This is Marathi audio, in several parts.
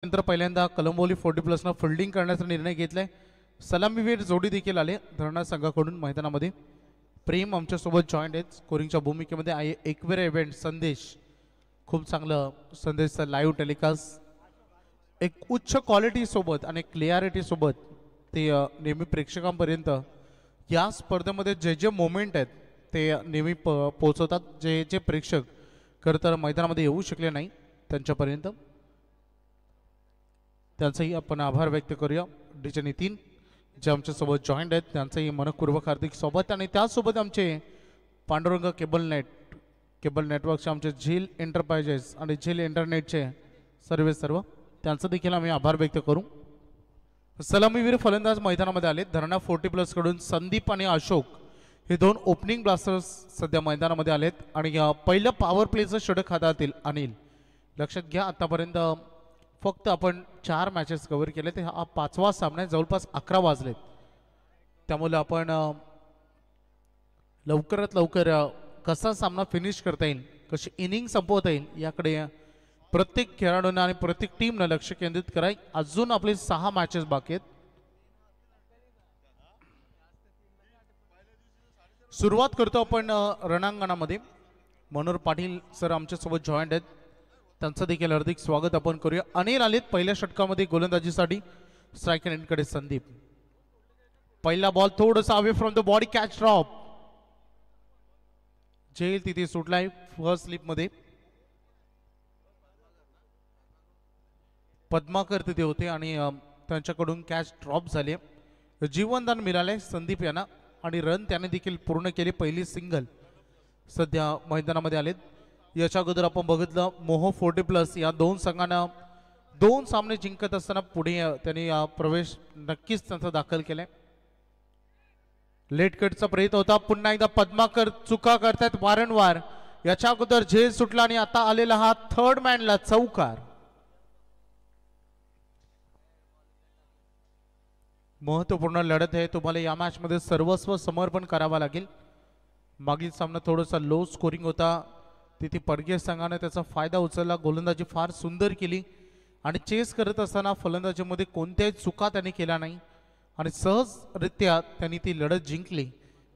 नंतर पहिल्यांदा कलंबोली 40+ फिल्डिंग करण्याचा निर्णय घेतलाय. सलामीवीर जोडी देखील आले धरणा संघाकडून मैदानामध्ये. प्रेम आमच्यासोबत जॉईंट आहेत स्कोरिंगच्या भूमिकेमध्ये आहे. एकवेरा इव्हेंट संदेश खूप चांगलं संदेशचा लाईव्ह टेलिकास्ट एक उच्च क्वालिटी सोबत आणि क्लिअरिटी सोबत ते नेहमी प्रेक्षकांपर्यंत या स्पर्धेमध्ये जे जे मोमेंट आहेत ते नेहमी पोहोचवतात. जे जे प्रेक्षक खरं तर मैदानामध्ये येऊ शकले नाही त्यांच्यापर्यंत त्यांचाही आपण आभार व्यक्त करूया. डीजे नितीन जे आमच्यासोबत जॉईंट आहेत त्यांचंही मनपूर्वक हार्दिक स्वागत. आणि त्यासोबत आमचे पांडुरंग केबल नेटवर्कचे आमचे झील एंटरप्राइजेस आणि झील इंटरनेटचे सर्व त्यांचं देखील आम्ही आभार व्यक्त करू. सलामीवीर फलंदाज मैदानामध्ये आले. धरणा 40+ कडून संदीप आणि अशोक हे दोन ओपनिंग ब्लास्टर्स सध्या मैदानामध्ये आलेत. आणि पहिलं पॉवर प्लेचं षटक हाताळतील अनिल. लक्षात घ्या आतापर्यंत फक्त आपण 4 मॅचेस कव्हर केले. ते हा 5वा सामना आहे. जवळपास 11 वाजलेत. त्यामुळे आपण लवकरात लवकर कसा सामना फिनिश करता येईल कशी इनिंग संपवता येईल याकडे प्रत्येक खेळाडूंना आणि प्रत्येक टीमनं लक्ष केंद्रित कराय. अजून आपले 6 मॅचेस बाकी आहेत. सुरुवात करतो आपण रणांगणामध्ये. मनोहर पाटील सर आमच्यासोबत जॉईंट आहेत त्यांचं देखील हार्दिक स्वागत आपण करूया. अनिल आलेत पहिल्या षटकामध्ये गोलंदाजीसाठी. स्ट्राईक एंडकडे संदीप. पहिला बॉल थोडंसं away from the body catch drop. जेल तिथे सुटलाय फर्स्ट स्लिपमध्ये. पद्माकर तिथे होते आणि त्यांच्याकडून कॅच ड्रॉप झाले. जीवनदान मिळाले संदीप यांना आणि रन त्याने देखील पूर्ण केली. पहिली सिंगल सध्या मैदानामध्ये आलेत. याच्या अगोदर आपण बघितलं मोह 40+ या दोन संघांना 2 सामने जिंकत असताना पुढे त्यांनी प्रवेश नक्कीच त्यांचा दाखल केलाय. लेट कटचा प्रयत्न होता. पुन्हा एकदा पद्माकर चुका करतायत वारंवार. याच्या अगोदर झेल सुटला आणि आता आलेला हा थर्ड मॅनला चौकार. महत्वपूर्ण लढत आहे. तुम्हाला या मॅच मध्ये सर्वस्व समर्पण करावं लागेल. मागील सामना थोडासा लो स्कोरिंग होता. तिथे परकीय संघाने त्याचा फायदा उचलला. गोलंदाजी फार सुंदर केली आणि चेस करत असताना फलंदाजीमध्ये कोणत्याही चुका त्यांनी केल्या नाही आणि सहजरित्या त्यांनी ती लढत जिंकली.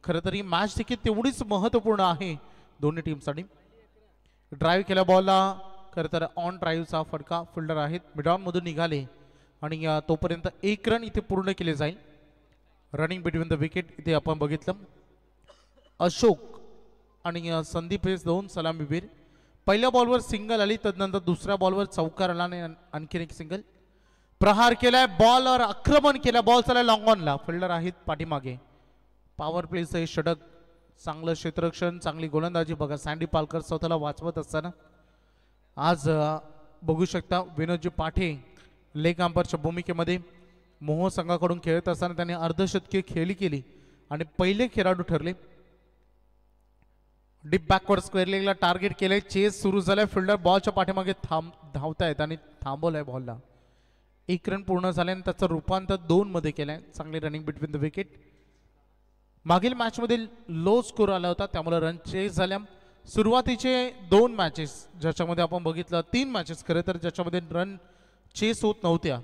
खरं तर ही मॅच देखील तेवढीच महत्त्वपूर्ण आहे दोन्ही टीमसाठी. ड्राईव्ह केल्या बॉलला खरं तर ऑन ड्राईव्हचा फटका. फिल्डर आहेत मिडॉनमधून निघाले आणि तोपर्यंत 1 रन इथे पूर्ण केले जाईल. रनिंग बिटवीन द विकेट इथे आपण बघितलं. अशोक आणि संदीप हे 2 सलामीवीर. पहिल्या बॉलवर सिंगल आली तदनंतर दुसऱ्या बॉलवर चौकार आला आणि आणखीन एक सिंगल. प्रहार केलाय बॉलवर आक्रमण केलं. बॉल चालला लॉंग ऑनला. फिल्डर आहेत पाठीमागे. पॉवर प्लेचं हे षटक चांगलं क्षेत्ररक्षण चांगली गोलंदाजी बघा. सँडी पालकर स्वतःला वाचवत असताना आज बघू शकता विनोदजी पाठे लेग अंपायरच्या भूमिकेमध्ये मोह संघाकडून खेळत असताना त्यांनी अर्धशतकीय खेळी केली आणि पहिले खेळाडू ठरले. डीप बॅकवर्ड स्क्वेअर लेगला टार्गेट केलंय. चेस सुरू झालाय. फिल्डर बॉलच्या पाठीमागे धावतायत आणि थांबवलंय बॉलला. 1 रन पूर्ण झाल्याने त्याचं रूपांतर 2 मध्ये केलंय. चांगली रनिंग बिटवीन द विकेट. मागील मॅच मध्ये लो स्कोर आला होता त्यामुळे रन चेस झाल्या. सुरुवातीचे 2 मॅचेस ज्याच्यामध्ये आपण बघितलं 3 मॅचेस खरे तर ज्याच्यामध्ये रन चेस होत नव्हत्या.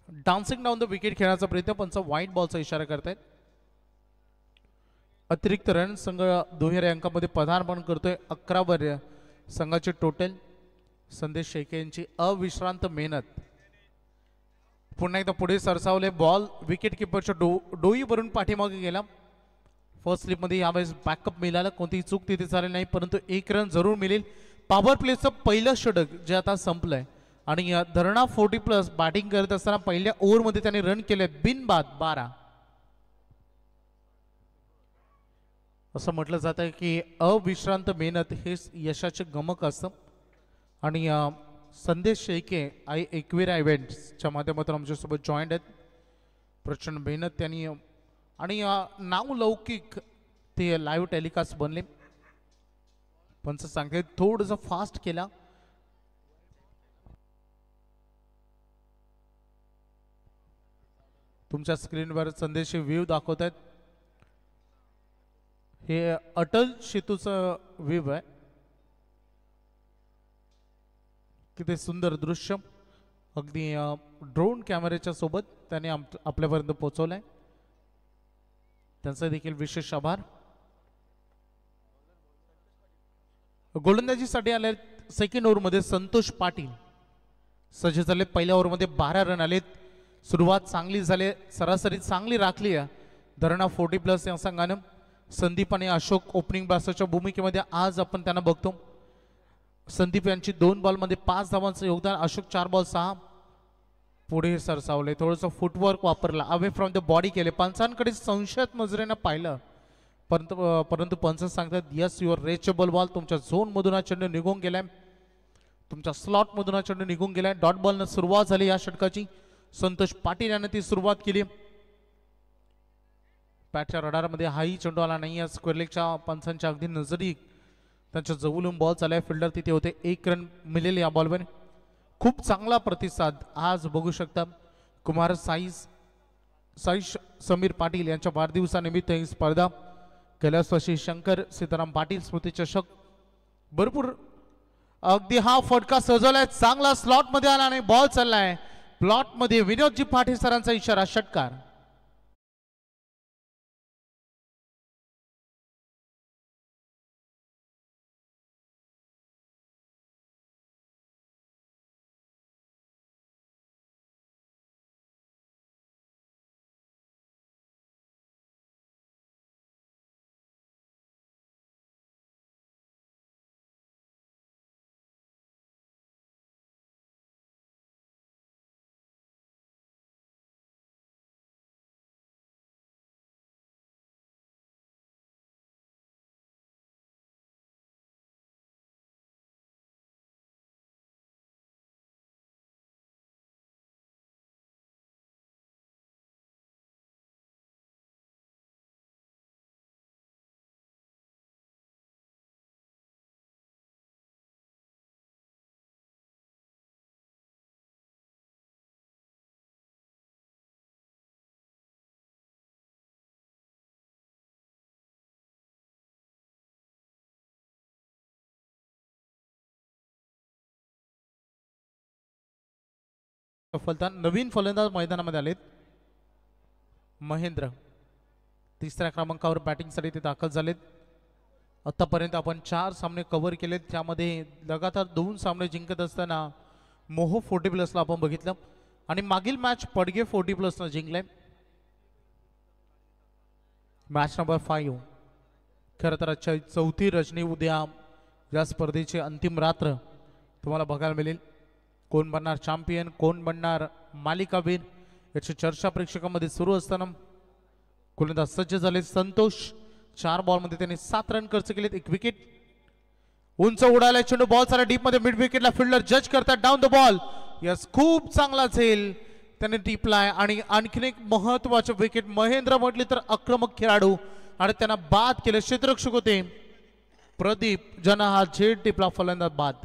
डान्सिंग डाऊन द विकेट खेळण्याचा प्रयत्न पण व्हाईट बॉलचा इशारा करतायत. अतिरिक्त रन संघ दुहेरी अंकामध्ये पदार्पण करतोय. 11 वर संघाचे टोटल. संदेश शेळके यांची अविश्रांत मेहनत. पुन्हा एकदा पुढे सरसावले. बॉल विकेट किपरच्या डोईवरून पाठीमागे गेला. फर्स्ट स्लिपमध्ये यावेळेस बॅकअप मिळाला. कोणतीही चूक तिथे झाली नाही परंतु 1 रन जरूर मिळेल. पॉवर प्लेचं पहिलं षटक जे आता संपलंय आणि धरणा 40+ बॅटिंग करत असताना पहिल्या ओव्हरमध्ये त्यांनी रन केले बिनबाद 12. असं म्हटलं जातं की अविश्रांत मेहनत हे यशाचे गमक असतं. आणि संदेश शेळके आई एकविरा इव्हेंट्सच्या माध्यमातून आमच्यासोबत जॉईंट आहेत. प्रचंड मेहनत त्यांनी आणि नाव लौकिक ते लाईव्ह टेलिकास्ट बनले. पंच सांगते थोडंसं फास्ट केला. तुमच्या स्क्रीनवर संदेश व्ह्यू दाखवत आहेत. हे अटल सेतूचं व्ह्यू आहे. किती सुंदर दृश्य अगदी ड्रोन कॅमेऱ्याच्या सोबत त्याने आपल्यापर्यंत पोहोचवलंय, त्यांचा देखील विशेष आभार. गोलंदाजीसाठी आले सेकंड ओव्हरमध्ये संतोष पाटील सज्ज झाले. पहिल्या ओव्हरमध्ये 12 रन आलेत. सुरुवात चांगली झाली, सरासरी चांगली राखली आहे धरणा 40+ या संघानं. संदीप आणि अशोक ओपनिंग बॅट्समनच्या भूमिकेमध्ये आज आपण त्यांना बघतो. संदीप यांची 2 बॉलमध्ये 5 धावांचं योगदान. अशोक 4 बॉल 6 पुढे सरसावले. थोडंसं फुटवर्क वापरला, अवे फ्रॉम द बॉडी केले. पंचांकडे संशयात नजरेनं पाहिलं, परंतु पंच सांगतात यस युअर रेचेबल बॉल. तुमच्या झोन मधून हा चेंडू निघून गेलाय, तुमच्या स्लॉट मधून हा चेंडू निघून गेलाय. डॉट बॉलनं सुरुवात झाली या षटकाची. संतोष पाटील याने ती सुरुवात केली. बॅटच्या रडारमध्ये हाही चेंडू आला नाही. या स्क्वेअर लेगच्या पंचांच्या अगदी नजरी त्यांच्या जवळून बॉल चाललाय. फिल्डर तिथे होते. 1 रन मिळेल या बॉलवर. खूप चांगला प्रतिसाद आज बघू शकता. कुमार साई समीर पाटील यांच्या वाढदिवसानिमित्त ही स्पर्धा. कैलासवासी शंकर सीताराम पाटील स्मृती चषक. भरपूर अगदी हा फटका सजवलाय, चांगला स्लॉट मध्ये आला आणि बॉल चाललाय प्लॉट मध्ये. विनोदजी पाटील सरांचा इशारा, षटकार. सफलता. नवीन फलंदाज मैदानामध्ये आलेत. महेंद्र 3ऱ्या क्रमांकावर बॅटिंगसाठी ते दाखल झालेत. आतापर्यंत आपण 4 सामने कव्हर केलेत, त्यामध्ये लगातार 2 सामने जिंकत असताना मोहो 40+ला आपण बघितलं आणि मागील मॅच पडगे 40+नं जिंकले. Match number 5. खरं तर आजच्या 4थी रजनी. उद्या या स्पर्धेची अंतिम रात्र तुम्हाला बघायला मिळेल. कोण बनणार चॅम्पियन, कोण बनणार मालिकावीर, याची चर्चा प्रेक्षकांमध्ये सुरू असताना गोलंदाज सज्ज झाले. संतोष 4 बॉलमध्ये त्यांनी 7 रन खर्च केलेत. 1 विकेट. उंच उडाला चेंडू, बॉल चालला डीप मध्ये. मिड विकेटला फिल्डर जज करतात डाऊन द बॉल. यस, खूप चांगला झेल त्याने टिपलाय आणि आणखीन एक महत्वाचे विकेट. महेंद्र म्हटले तर आक्रमक खेळाडू आणि त्यांना बाद केले. क्षेत्ररक्षक होते प्रदीप ज्यांना हा झेल टिपला, फलंदाज बाद.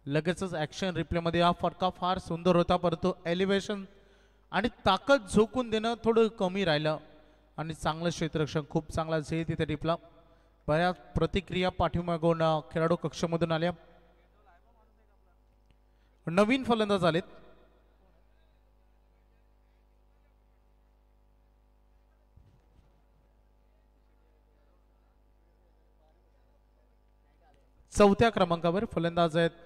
लगेचच ऍक्शन रिप्ले मध्ये हा फटका फार सुंदर होता, परंतु एलिव्हेशन आणि ताकद झोकून देणं थोडं कमी राहिलं आणि चांगलं क्षेत्ररक्षण, खूप चांगला झेल तिथे टिपला. बऱ्याच प्रतिक्रिया पाठीमागून खेळाडू कक्षामधून आल्या. नवीन फलंदाज आलेत. चौथ्या क्रमांकावर फलंदाज आहेत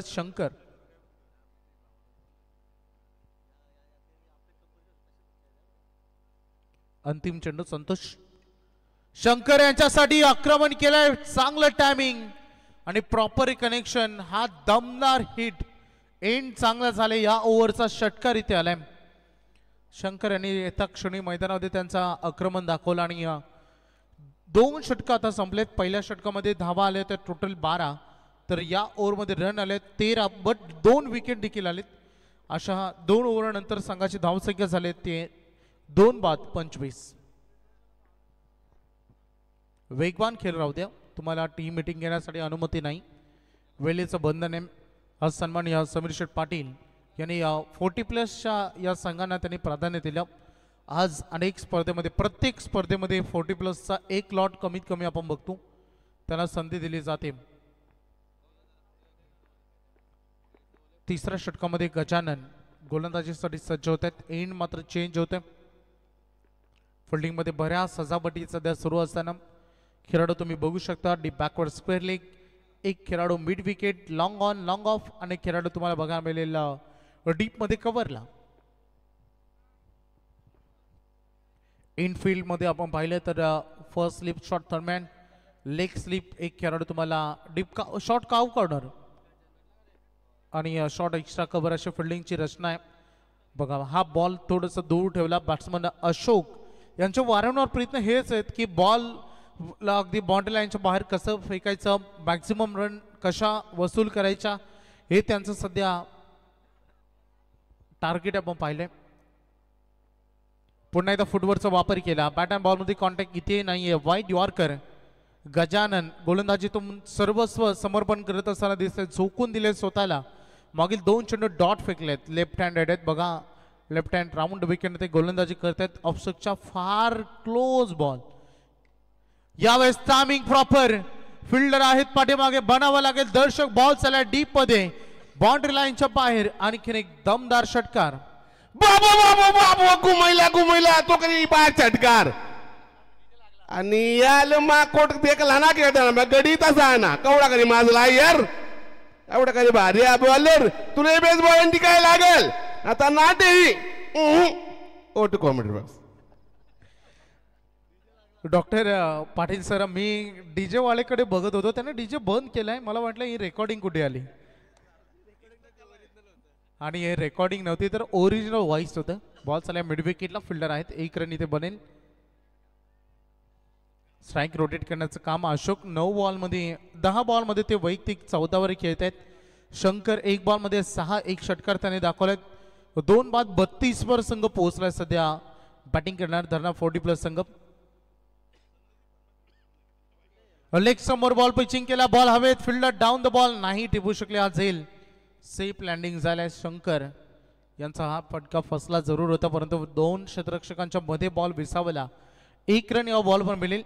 शंकर. अंतिम चेंडू संतोष. शंकर यांच्यासाठी आक्रमण केलंय. चांगलं टायमिंग आणि प्रॉपर कनेक्शन. हा दमदार हिट, एंड चांगला झाले. या ओव्हरचा षटकार इथे आलाय. शंकर यांनी येत्या क्षणी मैदानामध्ये त्यांचा आक्रमण दाखवलं आणि 2 षटकं आता संपलेत. पहिल्या षटकामध्ये धावा आल्या त्या टोटल 12, तर या ओव्हरमध्ये रन आले 13, बट 2 विकेट देखील आलेत. अशा 2 ओव्हर नंतर संघाची धावसंख्या झाली ते 2 बाद 25. वेगवान खेळ राहू द्या, तुम्हाला टीम मीटिंग घेण्यासाठी अनुमती नाही. वेळेचं बंधन आहे. हा सन्मान या समीर शेठ पाटील यांनी 40+च्या या संघांना त्यांनी प्राधान्य दिलं. आज अनेक स्पर्धेमध्ये प्रत्येक स्पर्धेमध्ये 40+ एक लॉट कमीत कमी आपण बघतो त्यांना संधी दिली जाते. तिसऱ्या षटकामध्ये गजानन गोलंदाजीसाठी सज्ज होत आहेत. एंड मात्र चेंज होते. फिल्डिंग मध्ये बऱ्याच सजावटी सध्या सुरू असताना खेळाडू तुम्ही बघू शकता. डीप बॅकवर्ड स्क्वेअर लेग, एक खेळाडू mid wicket, long on long of, आणि खेळाडू तुम्हाला बघायला मिळेल डीप मध्ये कव्हरला. इनफिल्ड मध्ये आपण पाहिलं तर फर्स्ट स्लिप शॉट दरम्यान लेग स्लिप, एक खेळाडू तुम्हाला डीप शॉट काव कॉर्नर आणि शॉट एक्स्ट्रा कव्हर अशी फिल्डिंगची रचना आहे. बघा हा बॉल थोडंसं दूर ठेवला. बॅट्समन अशोक यांचे वारंवार प्रयत्न हेच आहेत की बॉल अगदी बाउंड्री लाईनच्या बाहेर कसं फेकायचं, मॅक्झिमम रन कशा वसूल करायच्या, हे त्यांचं सध्या टार्गेट आपण पाहिलंय. पुन्हा एकदा फुटवर्कचा वापर केला. बॅट अँड बॉलमध्ये कॉन्टॅक्ट इथे नाहीये. Wide yorker. गजानन गोलंदाजीतून सर्वस्व समर्पण करत असताना दिसतंय. झोकून दिले स्वतःला. मागील 2 चेंडू डॉट फेकलेत. लेफ्ट हँडेड आहेत. बघा लेफ्ट हँड राऊंड विकेट ते गोलंदाजी करतात. ऑफस्टच्या फार क्लोज बॉल. यावेळेस टायमिंग प्रॉपर. फिल्डर आहेत पाठीमागे, बनावं लागेल. दर्शक बॉल चालला डीप मध्ये बाउंड्री लाईनच्या बाहेर. आणखीन एक दमदार षटकार. बाबा बाबा बाबा घुमैला तो कधी बाहेर षटकार. आणि याल मा कोट देखला ना खेळताना मग गडी तसा ना कवडा करी माझला यार एवढा कधी भारी बॉलर तुला बेस बॉल काय लागेल आता नाटे ओट कॉमेडी बस. डॉक्टर पाटील सर, मी डीजे वालेकडे बघत होतो, त्याने डीजे बंद केलाय. मला वाटलं ही रेकॉर्डिंग कुठे आली, आणि हे रेकॉर्डिंग नव्हती तर ओरिजिनल व्हॉइस होतं. बॉल चालला मिड विकेटला. फिल्डर आहेत. 1 रन इथे बनेल. स्ट्राईक रोटेट करण्याचं काम अशोक. 9 बॉलमध्ये 10 बॉलमध्ये ते वैयक्तिक 14 वर खेळत आहेत. शंकर 1 बॉलमध्ये 6 एक षटकार त्याने दाखवलेत. 2 बाद 32 वर संघ पोहोचलाय सध्या बॅटिंग करणार धरणा 40+ संघ. लेग समोर बॉल पिचिंग केला. बॉल हवेत. फिल्डर डाऊन द बॉल नाही टिपू शकले. हा झेल सेफ लँडिंग झालाय. शंकर यांचा हा फटका फसला जरूर होता, परंतु 2 क्षेत्ररक्षकांच्या मध्ये बॉल विसावला. 1 रन या बॉलवर मिळेल.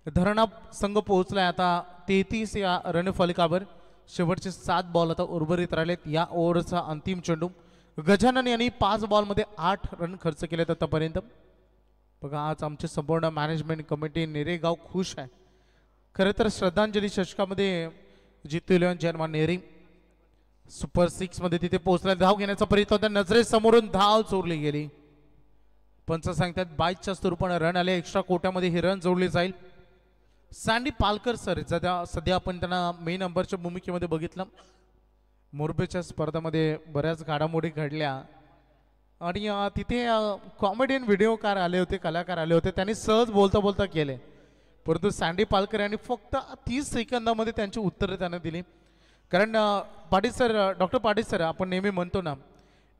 धरणा संघ पोहोचलाय आता 33 या रणफलकावर. शेवटचे 7 बॉल आता उर्वरित राहिलेत. या ओव्हरचा अंतिम चेंडू. गजानन यांनी 5 बॉलमध्ये 8 रन खर्च केलेत आतापर्यंत. बघा आज आमचे संपूर्ण मॅनेजमेंट कमिटी नेरेगाव खुश आहे. खरं तर श्रद्धांजली षटकामध्ये जितू इलेव्हन जर्मन नेरी सुपर 6 मध्ये तिथे पोहोचला. धाव घेण्याचा प्रयत्न होता. नजरेसमोरून धाव चोरली गेली. पंच सांगतात 22च्या स्वरूपाने रन आले. एक्स्ट्रा कोट्यामध्ये ही रन जोडली जाईल. सँडी पालकर सर सध्या आपण त्यांना मेन नंबरच्या भूमिकेमध्ये बघितलं. मोरबेच्या स्पर्धामध्ये बऱ्याच घडामोडी घडल्या आणि तिथे कॉमेडियन व्हिडिओकार आले होते, कलाकार आले होते. त्यांनी सहज बोलता बोलता केले, परंतु सँडी पालकर यांनी फक्त 30 सेकंदामध्ये त्यांची उत्तरं त्यांना दिली. कारण Patil sir, doctor Patil sir, आपण नेहमी म्हणतो ना,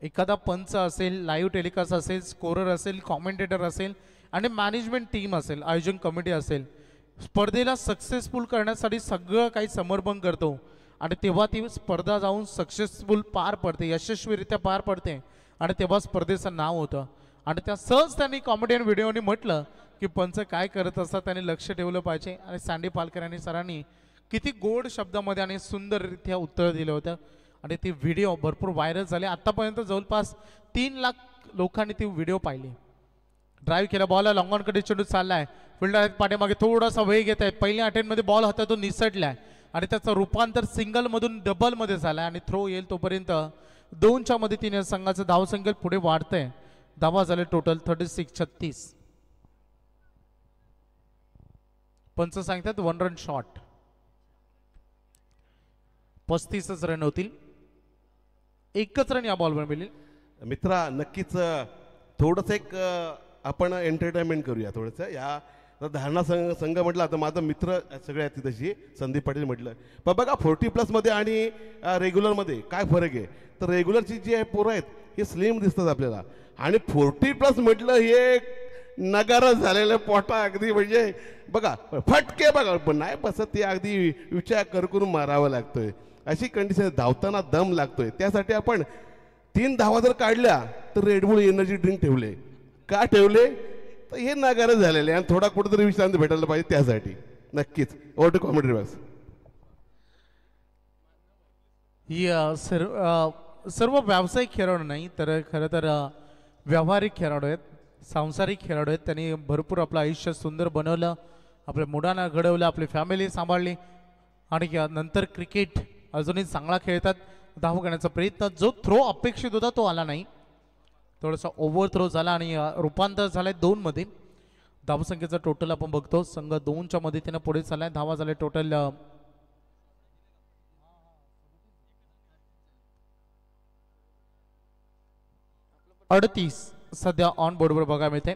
एखादा पंच असेल, लाईव्ह टेलिकास्ट असेल, स्कोरर असेल, कॉमेंटेटर असेल आणि मॅनेजमेंट टीम असेल, आयोजन कमिटी असेल, स्पर्धेला सक्सेसफुल करण्यासाठी सगळं काही समर्पण करतो आणि तेव्हा ती स्पर्धा जाऊन सक्सेसफुल पार पडते, यशस्वीरित्या पार पडते आणि तेव्हा स्पर्धेचं नाव होतं. आणि त्या सहज त्यांनी कॉमेडियन व्हिडिओनी म्हटलं की पंच काय करत असतात त्यांनी लक्ष ठेवलं पाहिजे. आणि सँडी पालकर यांनी सरांनी किती गोड शब्दामध्ये आणि सुंदररित्या उत्तर दिलं होतं आणि ती व्हिडिओ भरपूर व्हायरल झाले. आतापर्यंत जवळपास 3 लाख लोकांनी ती व्हिडिओ पाहिली. ड्राईव्ह केला. बॉल लॉंग ऑनकडे चेंडू चाललाय. फिल्डर पाठीमागे थोडासा वेग येत आहे. पहिल्या अटेम्प्टमध्ये बॉल हातातून निसटलाय आणि त्याचं रूपांतर सिंगलमधून डबलमध्ये झालाय आणि थ्रो येईल तोपर्यंत 2च्या मदतीने संघाचं धावसंख्या पुढे वाढतंय. धावा झाले टोटल 36-36. पंच सांगतात 1 रन शॉट. 35 रन होतील. 1च रन या बॉलवर मिळेल. मित्रा नक्कीच थोडंसं एक आपण एंटरटेनमेंट करूया थोडंसं. या धारणा संघ म्हटलं तर माझा मित्र सगळे आहेत तशी संदीप पाटील म्हटलं. पण बघा 40+ मध्ये आणि रेग्युलरमध्ये काय फरक आहे. तर रेग्युलरची जी आहे पोरं आहेत हे स्लिम दिसतात आपल्याला आणि 40+ म्हटलं हे नगारच झालेलं पोटा अगदी म्हणजे बघा फटके बघा पण नाही बसत ते अगदी विचार करून मारावं लागतोय. अशी कंडिशन धावताना दम लागतोय. त्यासाठी आपण 3 धावा जर काढल्या तर रेडबुल एनर्जी ड्रिंक ठेवले. का ठेवले तर हे नाकारच झालेले आणि थोडा कुठेतरी विश्रांती भेटायला पाहिजे त्यासाठी नक्कीच ओव्हर टू कॉमेडी बॉक्स. ही सर्व व्यावसायिक खेळाडू नाही तर खरं तर व्यावहारिक खेळाडू आहेत, सांसारिक खेळाडू आहेत. त्यांनी भरपूर आपलं आयुष्य सुंदर बनवलं, आपल्या मुलांना घडवलं, आपली फॅमिली सांभाळली आणि नंतर क्रिकेट अजूनही चांगला खेळतात. धाव घेण्याचा प्रयत्न जो थ्रो अपेक्षित होता तो आला नाही, थोडासा ओव्हर थ्रो झाला आणि रूपांतर झालंय 2 मध्ये. धावसंख्येचं टोटल आपण बघतो, संघ 2च्या मदतीनं पुढे चाललाय. धावा झाले टोटल 38 सध्या ऑन बोर्डवर बघायला मिळते.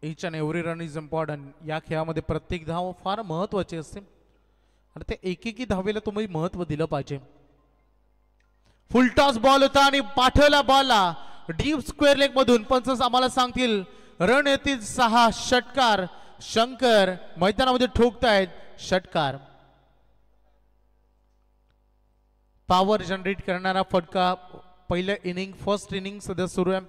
Each and every run is important. या खेळामध्ये प्रत्येक धाव फार महत्वाची असते आणि ते एकेकी धावेला तुम्ही महत्व दिलं पाहिजे. फुलटॉस बॉल होता आणि पाठवला बॉलला डीप स्क्वेअर लेग मधून. पंच आम्हाला सांगतील रन येतील 6. षटकार शंकर मैदानामध्ये ठोकतायत षटकार. पॉवर जनरेट करणारा फटका पहिल्या इनिंग फर्स्ट इनिंग सध्या सुरू आहे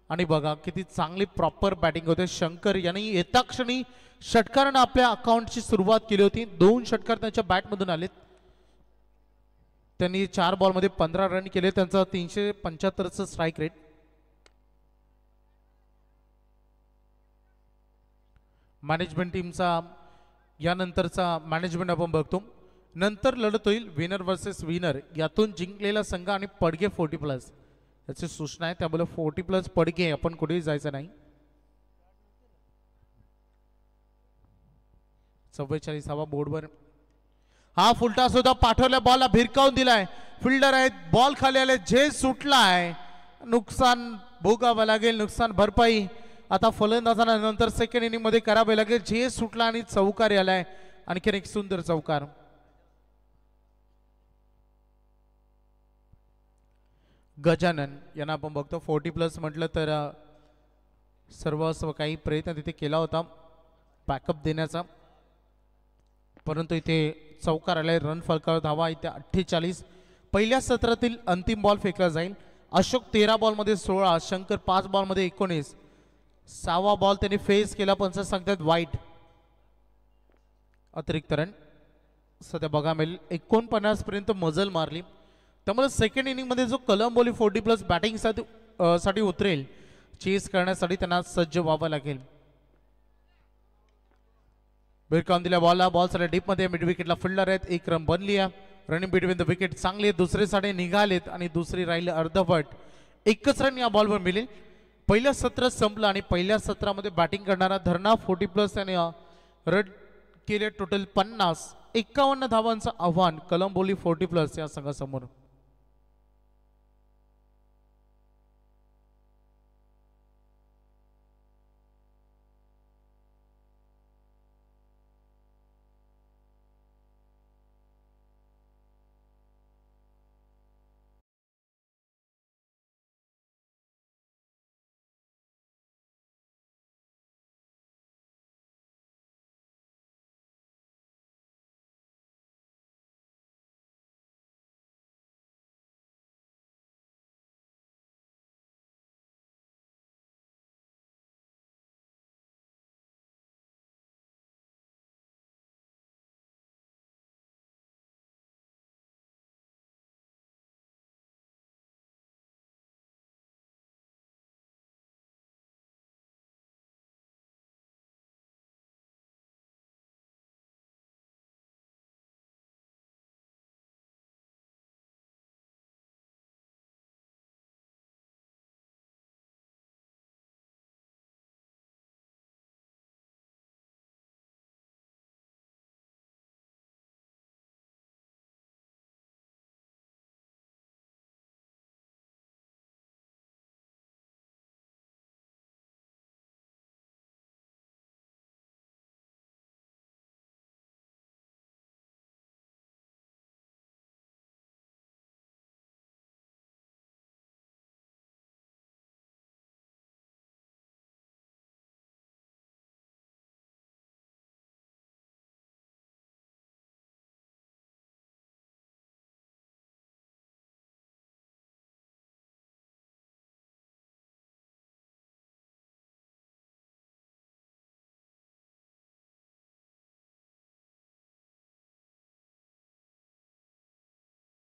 आणि बघा किती चांगली प्रॉपर बॅटिंग होते. शंकर यांनी येता क्षणी षटकारानं आपल्या अकाउंटची सुरुवात केली होती. 2 षटकार त्यांच्या बॅटमधून आलेत. त्यांनी 4 बॉलमध्ये 15 रन केले. त्यांचा 375चं स्ट्राईक रेट. मॅनेजमेंट टीमचा यानंतरचा मॅनेजमेंट आपण बघतो. नंतर लढत होईल विनर वर्सेस विनर, यातून जिंकलेला संघ आणि पडगे 40+ याची सूचना आहे. त्यामुळे 40+ पडगे आपण कुठेही जायचं नाही. 44 बोर्डवर हा फुलटॉस होता. पाठवल्या बॉलला भिरकावून दिलाय. फिल्डर आहेत, बॉल खाली आले, जे सुटलाय, नुकसान भोगावं लागेल, नुकसान भरपाई आता फलंदाजांना नंतर सेकंड इनिंग मध्ये करावे लागेल. जे सुटला आणि चौकार आलाय, आणखीन एक सुंदर चौकार. गजानन यांना आपण बघतो 40+ म्हटलं तर सर्व काही प्रयत्न तिथे केला होता बॅकअप देण्याचा, परंतु इथे चौकार आलाय. रन फलकावर धावा इथे 48. पहिल्या सत्रातील अंतिम बॉल फेकला जाईल. अशोक 13 बॉलमध्ये 16, शंकर 5 बॉलमध्ये 19. 6वा बॉल त्यांनी फेस केला. पंच सांगतात वाईट. अतिरिक्त रन सध्या बघा मिळेल. 49 पर्यंत मजल मारली. त्यामुळे सेकंड इनिंग मध्ये जो कलंबोली 40+ बॅटिंग साठी उतरेल, चेस करण्यासाठी त्यांना सज्ज व्हावं लागेल. भिरकावून दिल्या बॉलला, बॉल साठी डीप मध्ये मिड विकेटला फिल्डर आहेत. 1 रन बनली आहे. रनिंग बिटवीन द विकेट चांगले, दुसरे साडे निघालेत आणि दुसरी राहिले अर्धवट. 1च रन या बॉलवर मिळेल. पहिलं सत्र संपलं आणि पहिल्या सत्रामध्ये बॅटिंग करणारा धरणा 40+ त्याने रन केले टोटल 50. 51 धावांचं आव्हान कलंबोली 40+ या संघासमोर.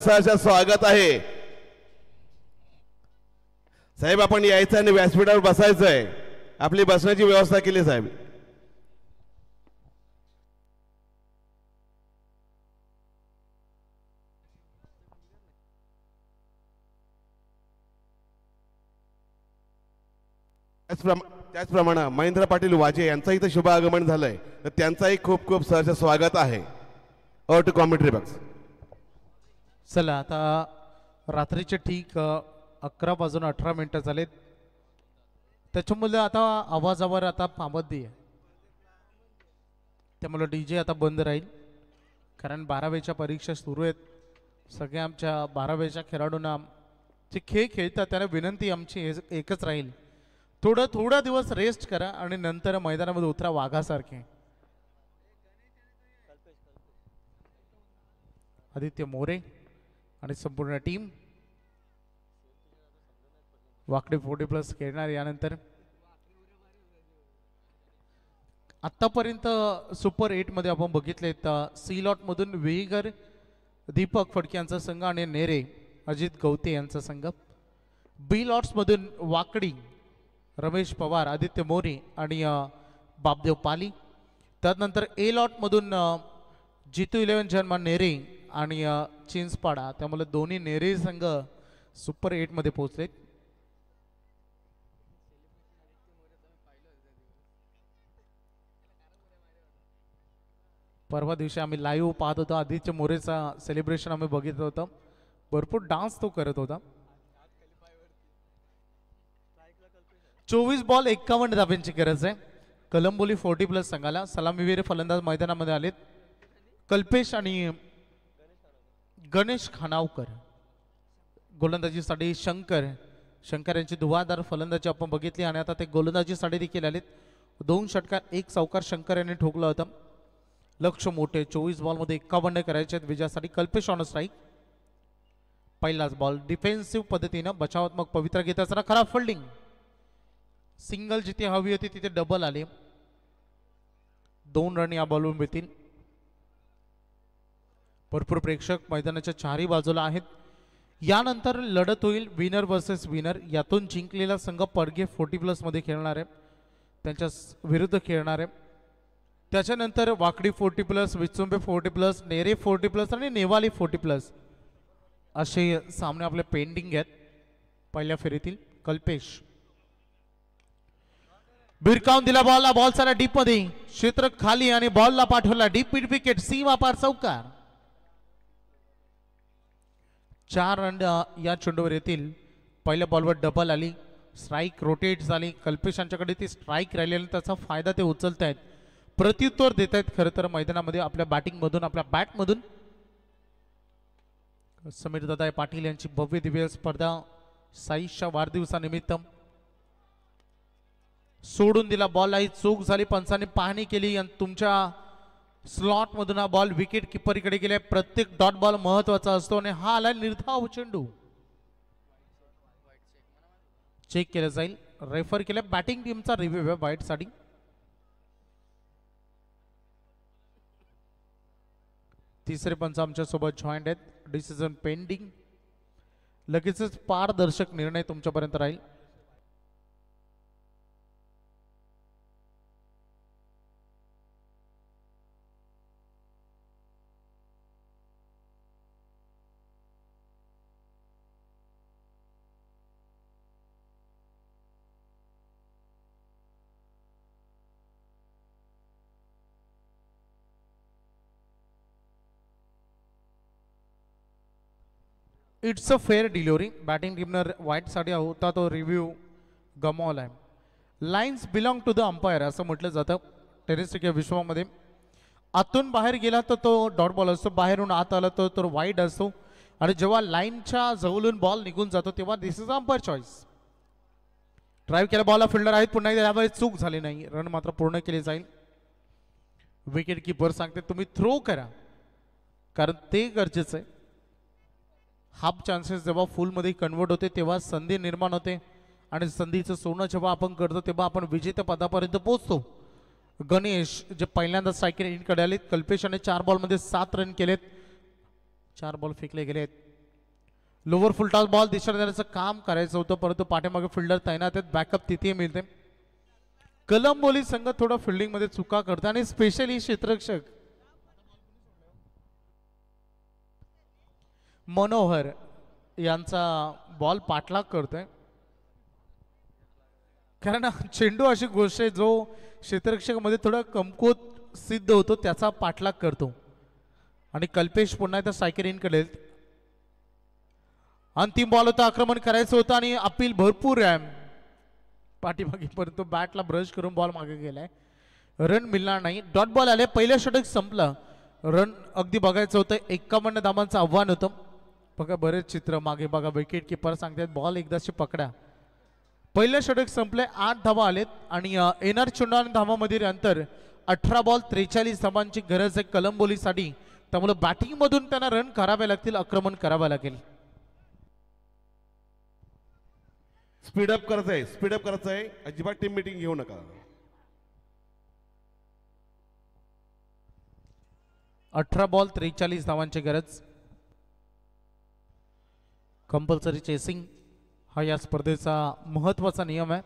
सहर्ष स्वागत आहे साहेब. आपण यायचं आणि व्यासपीठावर बसायचंय. आपली बसण्याची व्यवस्था केली साहेब. त्याचप्रमाणे महेंद्र पाटील वाजे यांचा इथं शुभ आगमन झालंय, तर त्यांचाही खूप खूप सहर्ष स्वागत आहे. To commentary box. चला आता रात्रीचे ठीक 11:18 झालेत. त्याच्यामुळे आता आवाजावर आता पाबंदी आहे, त्यामुळे DJ आता बंद राहील. कारण 12वीच्या परीक्षा सुरू आहेत. सगळ्या आमच्या 12वीच्या खेळाडूंना जे खेळ खेळतात त्यांना विनंती आमची एकच राहील, थोडा दिवस रेस्ट करा आणि नंतर मैदानामध्ये उतरा वाघासारखे. आदित्य मोरे आणि संपूर्ण टीम वाकडे 40+ खेळणार. यानंतर आतापर्यंत सुपर 8 मध्ये आपण बघितले सी लॉट मधून वेगर दीपक फडके यांचा संघ आणि नेरे अजित गवते यांचा संघ. बी लॉट्स मधून वाकडी रमेश पवार आदित्य मोरे आणि बापदेव पाली. त्यानंतर ए लॉट मधून जितू 11 जन्म नेरे आणि चिंचपाडा. त्यामुळे दोन्ही नेरे संघ सुपर 8 मध्ये पोहोचले. परवा दिवशी आम्ही लाईव्ह पाहत होतो. आदित्य मोरेचा सेलिब्रेशन आम्ही बघितलं होतं. भरपूर डान्स तो करत होता. 24 बॉल 51 धाब्यांची गरज आहे. कलंबोली 40+ संघाला. सलामीवीर फलंदाज मैदानामध्ये आलेत कल्पेश आणि गणेश खानावकर. गोलंदाजीसाठी शंकर यांची धुवाधार फलंदाजी आपण बघितली आणि आता ते गोलंदाजीसाठी देखील आलेत. 2 षटकार 1 चौकार शंकर यांनी ठोकलं होतं. लक्ष मोठे 24 बॉलमध्ये 51 करायचे आहेत विजयासाठी. Kalpesh on strike. पहिलाच बॉल डिफेन्सिव्ह पद्धतीनं बचावात्मक पवित्रा घेत असताना खराब फिल्डिंग. सिंगल जिथे हवी होती तिथे डबल आले. 2 रन या बॉलवरून मिळतील. भरपूर प्रेक्षक मैदानाच्या चारही बाजूला आहेत. यानंतर लढत होईल विनर वर्सेस विनर. यातून जिंकलेला संघ पडगे 40+ मध्ये खेळणार आहे, त्यांच्या विरुद्ध खेळणार आहे. त्याच्यानंतर वाकडी 40+, विचुंबे 40+, नेरे 40+ आणि नेवाली 40+ असे सामने आपले पेंडिंग आहेत पहिल्या फेरीतील. कल्पेश भिरकावून दिला बॉलला. बॉल सारा डीप मध्ये, क्षेत्र खाली आणि बॉलला पाठवला डीप मिड विकेट. सीमा पार चौकार. 4 रन या चेंडूवर येतील. पहिल्या बॉलवर डबल आली. स्ट्राईक रोटेट झाली. कल्पेश यांच्याकडे ती स्ट्राईक राहिलेली, त्याचा फायदा ते उचलत आहेत, प्रत्युत्तर देत आहेत. खरं तर मैदानामध्ये आपल्या बॅटिंगमधून आपल्या बॅटमधून समीर दादा पाटील यांची भव्य दिव्य स्पर्धा साईशच्या वाढदिवसानिमित्त. सोडून दिला बॉल, ही चूक झाली. पंचांनी पाहणी केली आणि तुमच्या स्लॉट मधून हा बॉल विकेट किपरकडे गेलाय. प्रत्येक डॉट बॉल महत्वाचा असतो आणि हा आला निर्धाव चेंडू. चेक केलं जाईल. रेफर केलं. बॅटिंग टीमचा रिव्ह्यू आहे वाईट साठी. तिसरे पंच आमच्या सोबत जॉईंट आहेत. Decision pending. लगेचच पारदर्शक निर्णय तुमच्यापर्यंत राहील. It's a fair delivery. Batting टीमनं वाईटसाठी होता तो रिव्ह्यू गमावलाय. Lines belong to the umpire असं म्हटलं जातं टेनिस क्रिकेट विश्वामध्ये. आतून बाहेर गेला तर तो डॉट बॉल असतो, बाहेरून आत आला तर तो वाईड असतो. आणि जेव्हा लाईनच्या जवळून बॉल निघून जातो तेव्हा दिस इज अंपायर चॉईस. ड्राईव्ह केला बॉलला फिल्डर आहेत. पुन्हा एकदा यावेळी चूक झाली नाही. रन मात्र पूर्ण केली जाईल. विकेट किपर सांगते तुम्ही थ्रो करा, कारण ते गरजेचं आहे. हाफ चान्सेस जेव्हा फुलमध्ये कन्वर्ट होते तेव्हा संधी निर्माण होते आणि संधीचं सोनं जेव्हा आपण करतो तेव्हा आपण विजेत्या पदापर्यंत पोहोचतो. गणेश जे पहिल्यांदा स्ट्रायकर इनकडे आलेत. कल्पेश याने 4 बॉलमध्ये 7 रन केलेत. 4 बॉल फेकले गेलेत. लोअर फुलटॉस बॉल दिशा देण्याचं काम करायचं होतं, परंतु पाठीमागे फिल्डर तैनात आहेत, बॅकअप तिथे मिळते. कलंबोली संघ थोडा फिल्डिंग मध्ये चुका करतो आणि स्पेशली क्षेत्ररक्षक मनोहर यांचा बॉल पाठलाग करतोय. कारण चेंडू अशी गोष्ट आहे जो क्षेत्ररक्षक मध्ये थोडा कमकुवत सिद्ध होतो, त्याचा पाठलाग करतो. आणि कल्पेश पुन्हा एकदा स्ट्रायकर इन करेल. अंतिम बॉल होता, आक्रमण करायचं होतं आणि अपील भरपूर आहे पाठीमागे, परंतु बॅटला ब्रश करून बॉल मागे गेलाय. रन मिळणार नाही. डॉट बॉल आले. पहिलं षटक संपलं. रन अगदी बघायचं होतं. 51 धावांचं आव्हान होतं. बघा बरेच चित्र मागे बघा. विकेट किपर सांगतात बॉल एकदाची पकडा. पहिलं षटक संपले. 8 धावा आलेत आणि येणार 54 धावामधील अंतर 18 बॉल 43 धावांची गरज आहे कलंबोलीसाठी. त्यामुळे बॅटिंग मधून त्यांना रन करावे लागतील, आक्रमण करावं लागेल. स्पीडअप करायचंय, स्पीडअप करायचंय. अजिबात टीम मीटिंग घेऊ नका. 18 बॉल 43 धावांची गरज. कंपल्सरी चेसिंग हा या स्पर्धेचा महत्वाचा नियम आहे.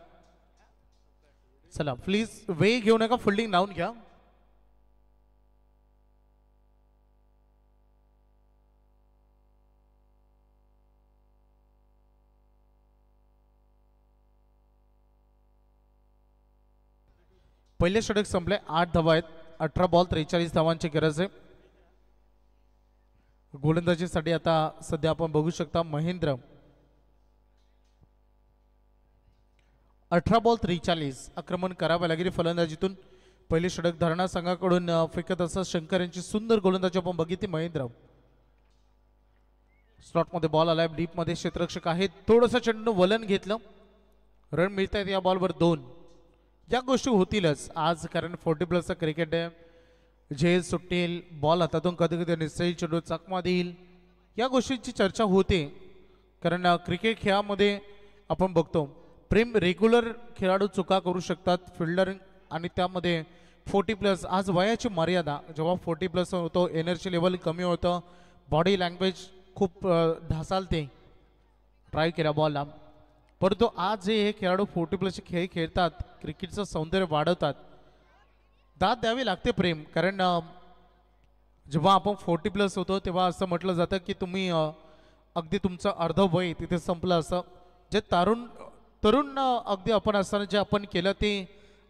चला प्लीज वेळ घेऊ नका, फिल्डिंग लावून घ्या. पहिले षटक संपले. 8 धावा आहेत. 18 बॉल 43 धावांची गरज आहे. गोलंदाजीसाठी आता सध्या आपण बघू शकता महेंद्र. 18 बॉल 43 आक्रमण करावे लागेल फलंदाजीतून. पहिले षटक धरणा संघाकडून फेकत असत शंकर यांची सुंदर गोलंदाजी आपण बघितली. महेंद्र स्लॉट मध्ये बॉल आलाय. डीप मध्ये क्षेत्ररक्षक आहेत. थोडंसं चेंडू वलन घेतलं. रन मिळत आहेत या बॉलवर 2. या गोष्टी होतीलच आज, कारण 40+ क्रिकेट आहे. झेल सुटेल, बॉल हातातून कधी कधी निश्चय चेंडू चकमा देईल, या गोष्टींची चर्चा होते. कारण क्रिकेट खेळामध्ये आपण बघतो प्रेम रेग्युलर खेळाडू चुका करू शकतात, फिल्डर आणि त्यामध्ये 40+. आज वयाची मर्यादा जेव्हा 40+ होतो, एनर्जी लेवल कमी होतं, बॉडी लँग्वेज खूप ढासालते. ट्राय केला बॉलला, परंतु आज जे हे खेळाडू 40+ खेळ खेळतात, क्रिकेटचं सौंदर्य वाढवतात, दाद द्यावी लागते प्रेम. कारण जेव्हा आपण 40+ होतो तेव्हा असं म्हटलं जातं की तुम्ही अगदी तुमचं अर्ध वय तिथे संपलं असं. जे तरुण अगदी आपण असताना जे आपण केलं ते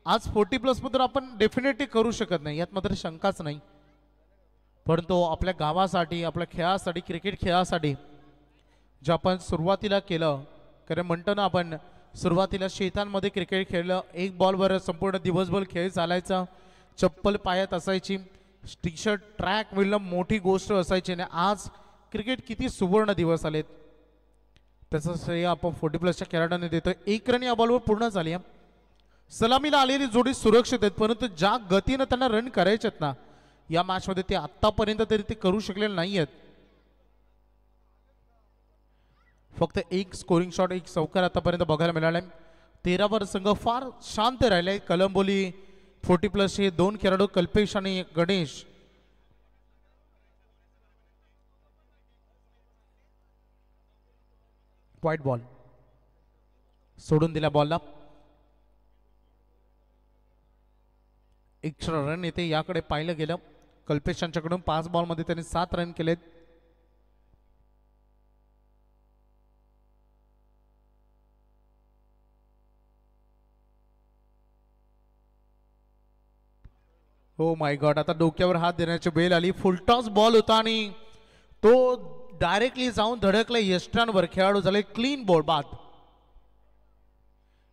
आज 40+ मधून आपण डेफिनेटली करू शकत नाही, यात मात्र शंकाच नाही. परंतु आपल्या गावासाठी, आपल्या खेळासाठी, क्रिकेट खेळासाठी जे आपण सुरुवातीला केलं, कारण म्हणतो ना आपण सुरुवातीला शेतांमध्ये क्रिकेट खेळलं, एक बॉलवर संपूर्ण दिवसभर खेळ चालायचा, चप्पल पायात असायची, टी शर्ट ट्रॅक मिळणं मोठी गोष्ट असायची. आणि आज क्रिकेट किती सुवर्ण दिवस आलेत, त्याचं श्रेय आपण 40+च्या खेळाडूंनी देतोय. 1 रन या बॉलवर पूर्ण झाली. सलामीला आलेली जोडी सुरक्षित आहेत, परंतु ज्या गतीनं त्यांना रन करायचे आहेत ना या मॅचमध्ये, ते आतापर्यंत तरी ते करू शकलेले नाही आहेत. फक्त 1 स्कोरिंग शॉट, 1 चौकार आतापर्यंत बघायला मिळालाय. 13 संघ फार शांत राहिले. कलंबोली 40+ हे 2 खेळाडू कल्पेश आणि गणेश व्हाईट बॉल सोडून दिला. बॉलला एक्स्ट्रा रन येते याकडे पाहिलं गेलं. कल्पेश यांच्याकडून 5 बॉलमध्ये त्यांनी 7 रन केलेत. हो माय गॉड, आता डोक्यावर हात देण्याची बेल आली. फुलटॉस बॉल होता आणि तो डायरेक्टली जाऊन धडकला यष्ट्रांवर. खेळाडू झाले क्लीन बॉल बाद.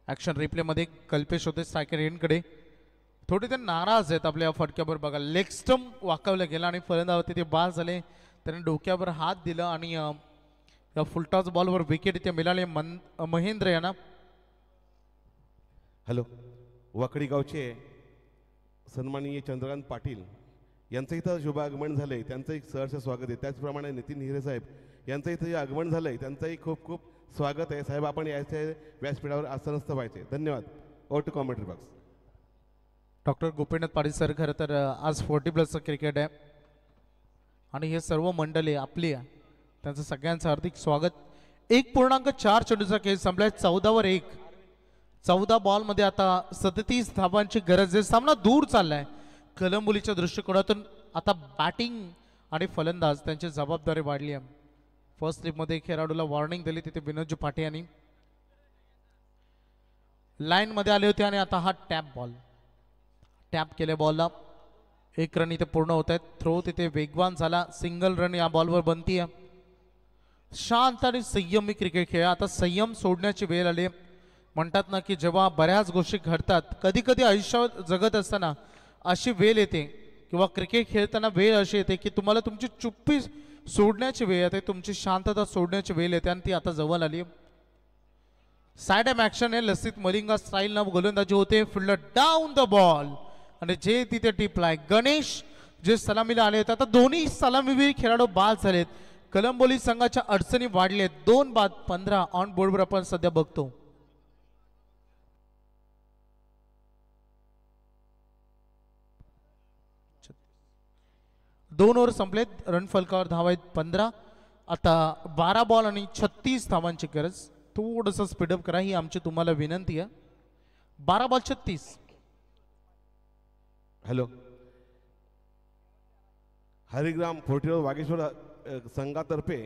ऍक्शन रिप्ले मध्ये कल्पेश होते स्ट्रायकर एंडकडे. थोडे ते नाराज आहेत आपल्या फटक्यावर. बघा लेग स्टंप वाकवलं गेला आणि फलंदाज ते बाद झाले. त्याने डोक्यावर हात दिला आणि या फुलटॉस बॉलवर विकेट इथे मिळाले महेंद्र यांना. हॅलो, वाकडी गावचे सन्माननीय चंद्रकांत पाटील यांचं इथं शुभ आगमन झालंय, त्यांचं एक सहर्ष स्वागत आहे. त्याचप्रमाणे नितीन हिरे साहेब यांचं इथं जे आगमन झालंय त्यांचंही खूप खूप स्वागत आहे. साहेब आपण याच्या व्यासपीठावर आसनस्थ व्हायचे. धन्यवाद. Over to commentary box. Doctor Gopinath Patil sir, खरं तर आज 40+ क्रिकेट आहे आणि हे सर्व मंडळी आपली आहे, त्यांचं सगळ्यांचं हार्दिक स्वागत. 1.4 चेंडूचा खेळ संपलाय 14 वर 1. 14 बॉलमध्ये आता 37 धावांची गरज आहे. सामना दूर चाललाय. कलंबोलीच्या दृष्टिकोनातून आता बॅटिंग आणि फलंदाज त्यांची जबाबदारी वाढली आहे. फर्स्ट स्लिपमध्ये खेळाडूला वॉर्निंग दिली तिथे विनोदजी पाटे यांनी. लाईन मध्ये आले होते आणि आता हा टॅप केले बॉलला. 1 रन इथे पूर्ण होत आहेत. थ्रो तिथे वेगवान झाला. सिंगल रन या बॉलवर बनतीये. शांत आणि संयमी क्रिकेट खेळ. आता संयम सोडण्याची वेळ आली. म्हणतात ना की जेव्हा बऱ्याच गोष्टी घडतात, कधी कधी आयुष्यात जगत असताना अशी वेळ येते किंवा क्रिकेट खेळताना वेळ अशी येते की तुम्हाला तुमची चुप्पी सोडण्याची वेळ येते, तुमची शांतता सोडण्याची वेळ येते आणि ती आता जवळ आली. साइड एम ऍक्शन आहे. लसित मलिंगा स्टाईल ना गोलंदाजी होते. फिल्डर डाऊन द बॉल आणि जे तिथे टिपलाय गणेश जे सलामीला आले होते. आता दोन्ही सलामीवीर खेळाडू बाद झालेत. कलंबोली संघाच्या अडचणी वाढलेत. 2 बाद 15 ऑन बोर्डवर आपण सध्या बघतो. दोन ओव्हर संपलेत. रन फलकावर धावा आहेत 15. आता 12 बॉल आणि 36 धावांची गरज. थोडंसं स्पीडअप करा ही आमची तुम्हाला विनंती आहे. 12 बॉल 36. हॅलो. हरिग्राम फोर्टीवर वागेश्वर संघातर्फे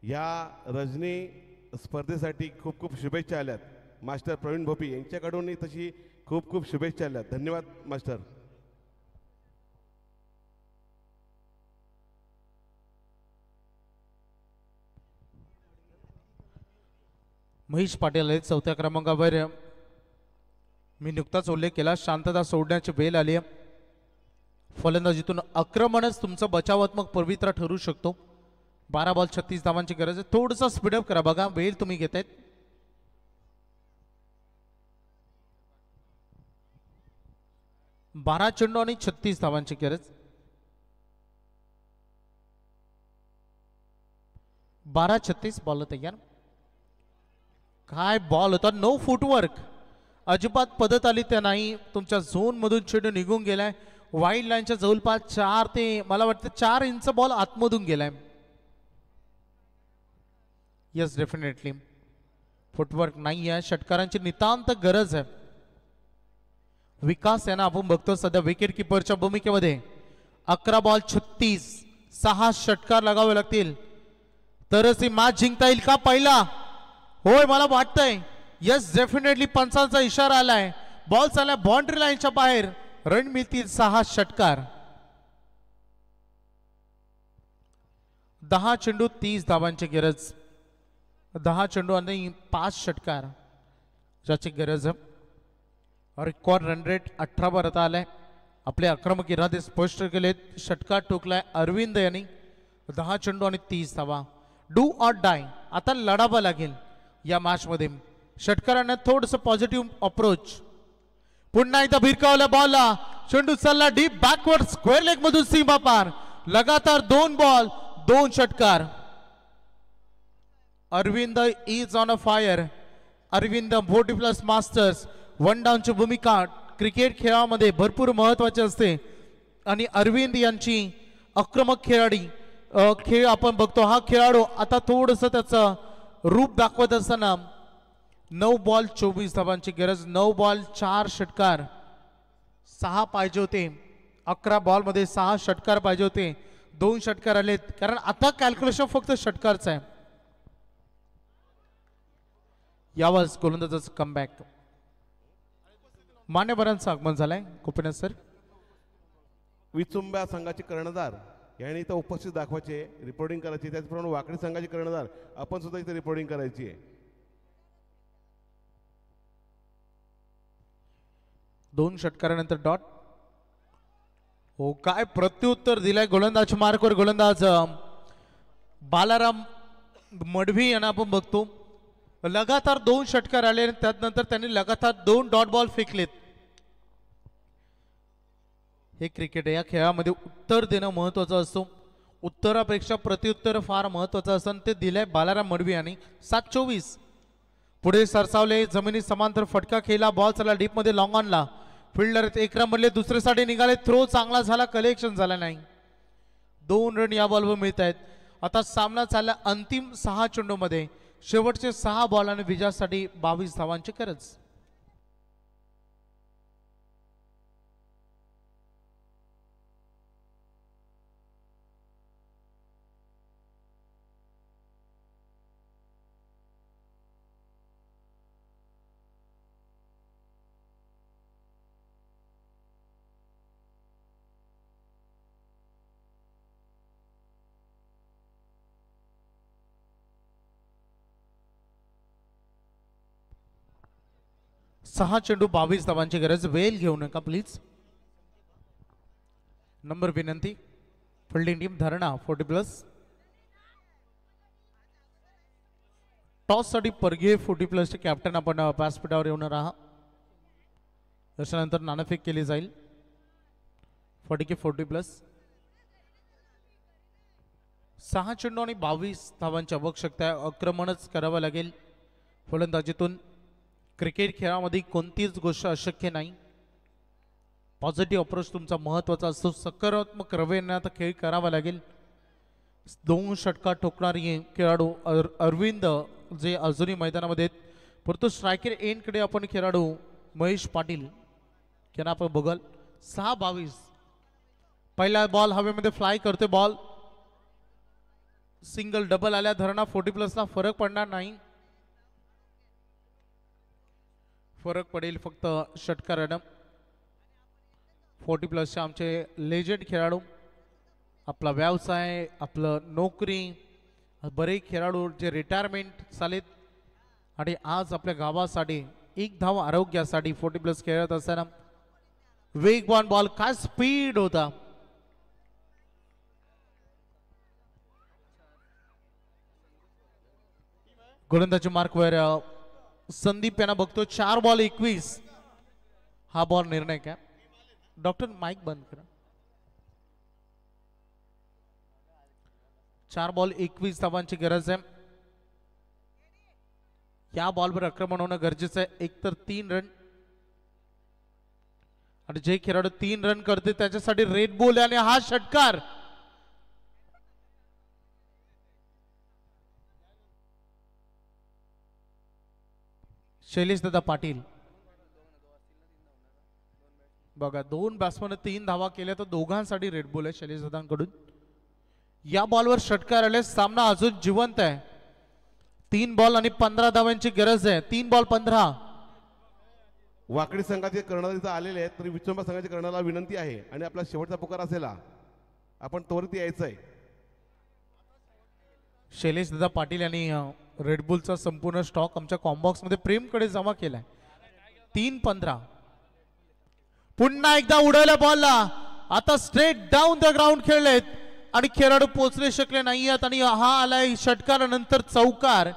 या रजनी स्पर्धेसाठी खूप खूप शुभेच्छा आल्यात. मास्टर प्रवीण भोपी यांच्याकडूनही तशी खूप खूप शुभेच्छा आल्यात. धन्यवाद मास्टर. महेश पाटील आहेत 4थ्या क्रमांकावर. मी नुकताच उल्लेख केला शांतता सोडण्याची वेळ आली आहे. फलंदाजीतून आक्रमणच तुमचं बचावात्मक पवित्रा ठरू शकतो. 12 बॉल 36 धावांची गरज आहे. थोडंसं स्पीडअप करा. बघा वेळ तुम्ही घेतायत. 12 चेंडू आणि 36 धावांची गरज. 12-36 बॉल तयार. काय बॉल होता. No footwork. अजिबात पद्धत आली त्या नाही. तुमच्या झोन मधून चेंडू निघून गेलाय. वाईड लाईनच्या जवळपास 4 ते मला वाटतं 4 इंच बॉल आतमधून गेलाय. येस डेफिनेटली फुटवर्क नाही आहे. षटकारांची नितांत गरज आहे. विकास यांना आपण बघतो सध्या विकेट किपरच्या भूमिकेमध्ये. 11 बॉल 36. 6 षटकार लगावे लागतील तरच ही मॅच जिंकता येईल का. पहिला होय मला वाटतंय. येस डेफिनेटली पंचांचा इशारा आलाय. बॉल चाललाय बाउंड्री लाईनच्या बाहेर. रन मिळतील 6 षटकार. 10 चेंडू 30 धावांची गरज. 10 चेंडू आणि 5 षटकार ज्याची गरज आहे. रेकॉर्ड रन रेट 18 वर आता आलाय. आपले आक्रमक इरादे स्पष्ट केलेत. षटकार ठोकलाय अरविंद यांनी. 10 चेंडू आणि 30 धावा. Do or die. आता लढावं लागेल या मॅच मध्ये. षटकारांना थोडस पॉझिटिव्ह अप्रोच. पुन्हा एकदा भिरकावल्या बॉलला चेंडू चालला डीप बॅकवर्ड स्क्वेअर लेग मधून सीमा पार. लगातार 2 बॉल 2 षटकार. Arvind is on a fire. Arvind 40+ masters. 1 डाऊनची भूमिका क्रिकेट खेळामध्ये भरपूर महत्वाची असते आणि अरविंद यांची आक्रमक खेळ आपण बघतो. हा खेळाडू आता थोडस त्याचं रूप दाखवत असताना 9 बॉल 24 धावांची गरज. 9 बॉल 4 षटकार. 6 पाहिजे होते. 11 बॉल मध्ये 6 षटकार पाहिजे होते. 2 षटकार आलेत कारण आता कॅल्क्युलेशन फक्त षटकारचं आहे. यावरच गोलंदाजाचं कमबॅक. मान्यवरांचं आगमन झालंय. गोपीनाथ सर. विचुंब्या संघाचे कर्णधार यांनी इथं उपस्थित दाखवायचे, रिपोर्टिंग करायची. त्याचप्रमाणे वाकडी संघाचे कर्णधार आपण सुद्धा इथे रिपोर्टिंग करायची आहे. 2 षटकारानंतर डॉट. हो काय प्रत्युत्तर दिलंय गोलंदाज मार्कवर. गोलंदाज बालाराम मडवी यांना आपण बघतो. लगातार 2 षटकार आले आणि त्यानंतर त्यांनी लगातार 2 डॉट बॉल फेकलेत. हे क्रिकेट आहे. या खेळामध्ये उत्तर देणं महत्वाचं असतो. उत्तरापेक्षा प्रत्युत्तर फार महत्वाचं असतं आणि ते दिलंय बालाराम मडवी यांनी. 7-24. पुढे सरसावले. जमिनी समांतर फटका खेळला. बॉल चला डीप मध्ये लॉंग ऑनला. फिल्डर 1 रन मधले दुसऱ्यासाठी निघाले. थ्रो चांगला झाला. कलेक्शन झाला नाही. 2 रन या बॉलवर मिळत आहेत. आता सामना चालला अंतिम 6 चेंडू मध्ये. शेवटचे 6 बॉल आणि विजयासाठी 22 धावांची गरज. सहा चेंडू 22 धावांची गरज. वेल घेऊ नका प्लीज. नंबर विनंती. फिल्डिंग टीम धरणा 40+. टॉस साठी परगे 40+ चे कॅप्टन आपण व्यासपीठावर येणार आहात. त्याच्यानंतर नाणेफेक केली जाईल. 40+. 6 चेंडू आणि 22 धावांची आवश्यकता. आक्रमणच करावं लागेल फलंदाजीतून. क्रिकेट खेळामध्ये कोणतीच गोष्ट अशक्य नाही. पॉझिटिव्ह अप्रोच तुमचा महत्त्वाचा असतो. सकारात्मक रवैयाने खेळ करावा लागेल. 2 षटकार ठोकणारी खेळाडू अरविंद जे अजूनही मैदानामध्ये आहेत. परंतु स्ट्रायकर एंडकडे आपण खेळाडू महेश पाटील यांना आपण बघाल. 6-22. पहिला बॉल हवेमध्ये फ्लाय करते. बॉल सिंगल डबल आल्या धरणा 40+ला फरक पडणार नाही. फरक पडेल फक्त षटकारानं. 40+चे आमचे लेजंड खेळाडू. आपला व्यवसाय, आपलं नोकरी, बरेच खेळाडू जे रिटायरमेंट झालेत आणि आज आपल्या गावासाठी 1 धाव आरोग्यासाठी 40+ खेळत असताना वेगवान बॉल. काय स्पीड होता. गोलंदाजी मार्कवर संदीप यांना बघतो. 4 बॉल 21. हा बॉल निर्णय काय. डॉक्टर माइक बंद करा. 4 बॉल 21 धावांची गरज आहे. या बॉलवर आक्रमण होणं गरजेचं आहे. एकतर 3 रन आणि जे खेळाडू 3 रन करते त्याच्यासाठी रेड बॉल आणि हा षटकार. शैलेश दादा पाटील बघा 2 बॅट्समन 3 धावा केल्या तर दोघांसाठी रेड बॉल आहे शैलेश दादांकडून. या बॉलवर षटकार आले. सामना अजून जिवंत आहे. 3 बॉल आणि 15 धावांची गरज आहे. 3 बॉल 15. वाकडी संघाचे कर्णधार इथं आलेले आहेत तरी विचंबा संघाच्या कर्णाला विनंती आहे आणि आपला शेवटचा पुकार असेल आपण त्वरित यायचं आहे. शैलेश दादा पाटील यांनी रेडबुलचा संपूर्ण स्टॉक आमच्या कॉम्बॉक्स मध्ये प्रेमकडे जमा केलाय. 3-15. पुन्हा एकदा उडवल्या बॉलला. आता स्ट्रेट डाऊन द ग्राउंड खेळलेत आणि खेळाडू पोहोचले शकले नाहीयेत आणि हा आलाय षटकारानंतर चौकार.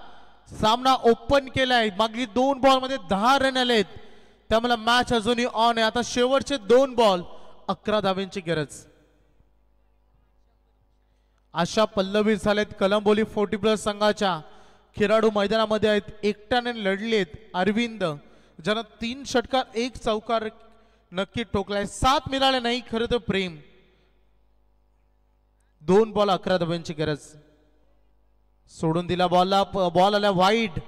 सामना ओपन केलाय. मागील 2 बॉल मध्ये 10 रन आलेत. त्यामुळे मॅच अजूनही ऑन आहे. आता शेवटचे 2 बॉल 11 धावांची गरज. अशा पल्लवी झालेत कलंबोली 40+ संघाच्या. खेळाडू मैदानामध्ये आहेत. एकट्याने लढलेत. अरविंद ज्यानं 3 षटकार 1 चौकार नक्की ठोकलाय. 7 मिळाले नाही खरं तर प्रेम. 2 बॉल 11 धावांची गरज. सोडून दिला बॉलला. बॉल आला वाईड.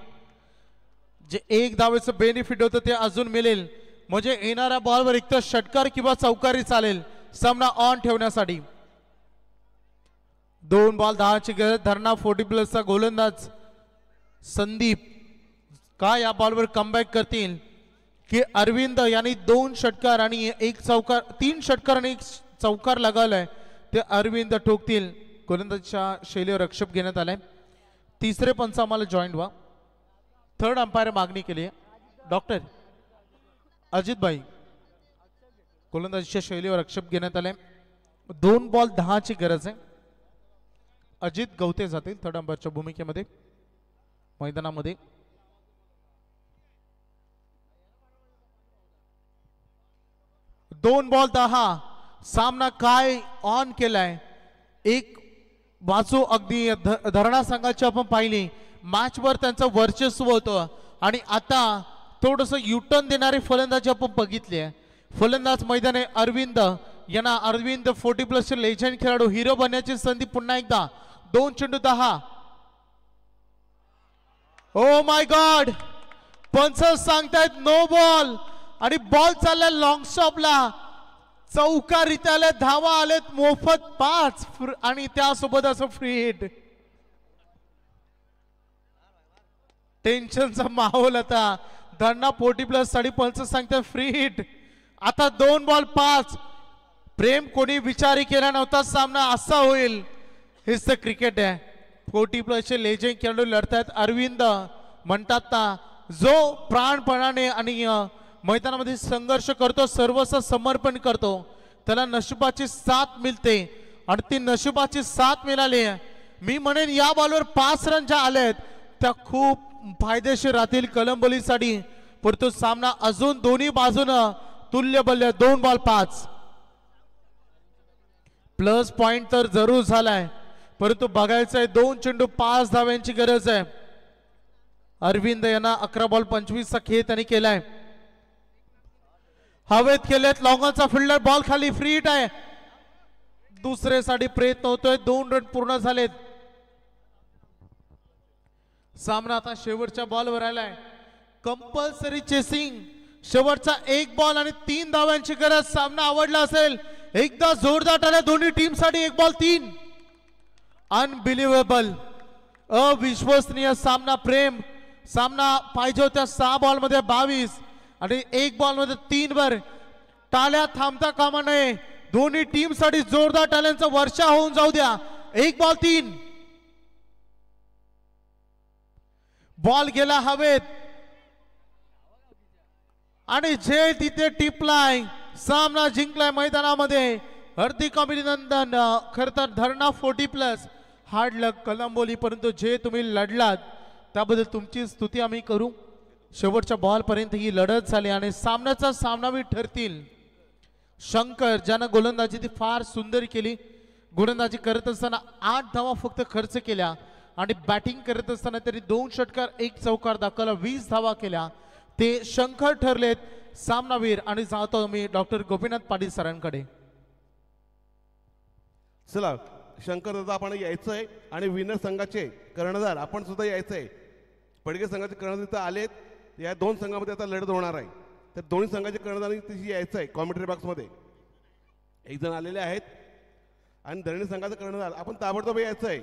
जे 1 धावेचं बेनिफिट होतं ते अजून मिळेल. म्हणजे येणाऱ्या बॉलवर एक तर षटकार किंवा चौकारी चालेल सामना ऑन ठेवण्यासाठी. 2 बॉल 10ची गरज. धरणा 40+चा गोलंदाज संदीप का या बॉलवर कमबॅक करतील की अरविंद यांनी 2 षटकार आणि 1 चौकार 3 षटकार आणि 1 चौकार लगावलाय ते अरविंद ठोकतील. गोलंदाजीच्या शैलीवर आक्षेप घेण्यात आलाय. तिसरे पंच आम्हाला जॉईन व्हा. थर्ड अंपायर मागणी केली आहे. डॉक्टर अजित भाई गोलंदाजीच्या शैलीवर आक्षेप घेण्यात आलाय. 2 बॉल 10ची गरज आहे. अजित गवते जातील थर्ड अंपायरच्या भूमिकेमध्ये मैदानामध्ये. दोन बॉल 10. सामना काय ऑन केलाय. एक बाजू अगदी धरणा संघाची आपण पाहिली. मॅचवर त्यांचं वर्चस्व होतं आणि आता थोडंसं युटर्न देणारे फलंदाजी आपण बघितली आहे. फलंदाज मैदान आहे अरविंद यांना. अरविंद 40+ लेजंड खेळाडू. हिरो बनण्याची संधी पुन्हा एकदा. 2 चेंडू 10. ओ माय गॉड, पंच सांगतायत नो बॉल आणि बॉल चाललाय लॉंग स्टॉपला. चौकारीत्या आले, धावा आलेत मोफत 5 आणि त्यासोबत असं फ्री हिट. टेन्शनचा माहोल आता. धरणा 40+ साठी पंच सांगतात फ्री हिट. आता 2 बॉल 5. प्रेम कोणी विचारही केला नव्हता सामना असा होईल. हेच तर क्रिकेट आहे. 40+ चे लेजेंड खेळाडू लढतायत. अरविंद म्हणतात ना, जो प्राणपणाने आणि मैदानामध्ये संघर्ष करतो, सर्वस्व समर्पण करतो, त्याला नशिबाची साथ मिळते आणि ती नशिबाची साथ मिळाली. मी म्हणेन या बॉलवर 5 रन ज्या आलेत त्या खूप फायदेशीर राहतील कलंबोलीसाठी. परंतु सामना अजून दोन्ही बाजूनं तुल्यबल्य. 2 बॉल 5. प्लस पॉइंट तर जरूर झालाय, परंतु बघायचं आहे 2 चेंडू 5 धाव्यांची गरज आहे. अरविंद यांना 11 बॉल 25 चा खेळ त्यांनी केलाय. हवेत केलेत लॉंगॉनचा फिल्डर. बॉल खाली, फ्री हिट आहे. दुसऱ्यासाठी प्रयत्न होतोय. 2 रन पूर्ण झालेत. सामना आता शेवटच्या बॉलवर आलाय. Compulsory chasing. शेवटचा 1 बॉल आणि 3 धाव्यांची गरज. सामना आवडला असेल. एकदा जोरदार आला दोन्ही टीम साठी. 1 बॉल 3. अनबिलिव्हेबल, अविश्वसनीय सामना. प्रेम, सामना पाहिजे होत्या 6 बॉल मध्ये 22 आणि 1 बॉल मध्ये 3 वर. टाळ्या थांबता कामा नये. दोन्ही टीम साठी जोरदार टाळ्यांचा वर्षा होऊन जाऊ द्या. 1 बॉल 3. बॉल गेला हवेत आणि जे तिथे टिपलाय. सामना जिंकलाय मैदानामध्ये. हार्दिक अभिनंदन. खर तर धरणा 40+ हार्ड लक कलंबोली, परंतु जे तुम्ही लढलात त्याबद्दल तुमची स्तुती आम्ही करू. शेवटच्या बॉल पर्यंत ही लढत झाली आणि सामन्याचा सामनावीर ठरतील शंकर, ज्यानं गोलंदाजी ती फार सुंदर केली. गोलंदाजी करत असताना 8 धावा फक्त खर्च केल्या आणि बॅटिंग करत असताना तरी 2 षटकार 1 चौकार दाखवला, 20 धावा केल्या. ते शंकर ठरलेत सामनावीर. आणि जातो मी डॉक्टर गोपीनाथ पाटील सरांकडे. चला शंकर दादा, आपण यायचंय आणि विनर संघाचे कर्णधार आपण सुद्धा यायचंय. पडगे संघाचे कर्णधार इथं आलेत. या 2 संघामध्ये आता लढत होणार आहे. तर दोन्ही संघाचे कर्णधार तिथे यायचं आहे कॉमेंट्री बॉक्समध्ये. 1 जण आलेले आहेत आणि धरणी संघाचं कर्णधार आपण ताबडतोब यायचं आहे.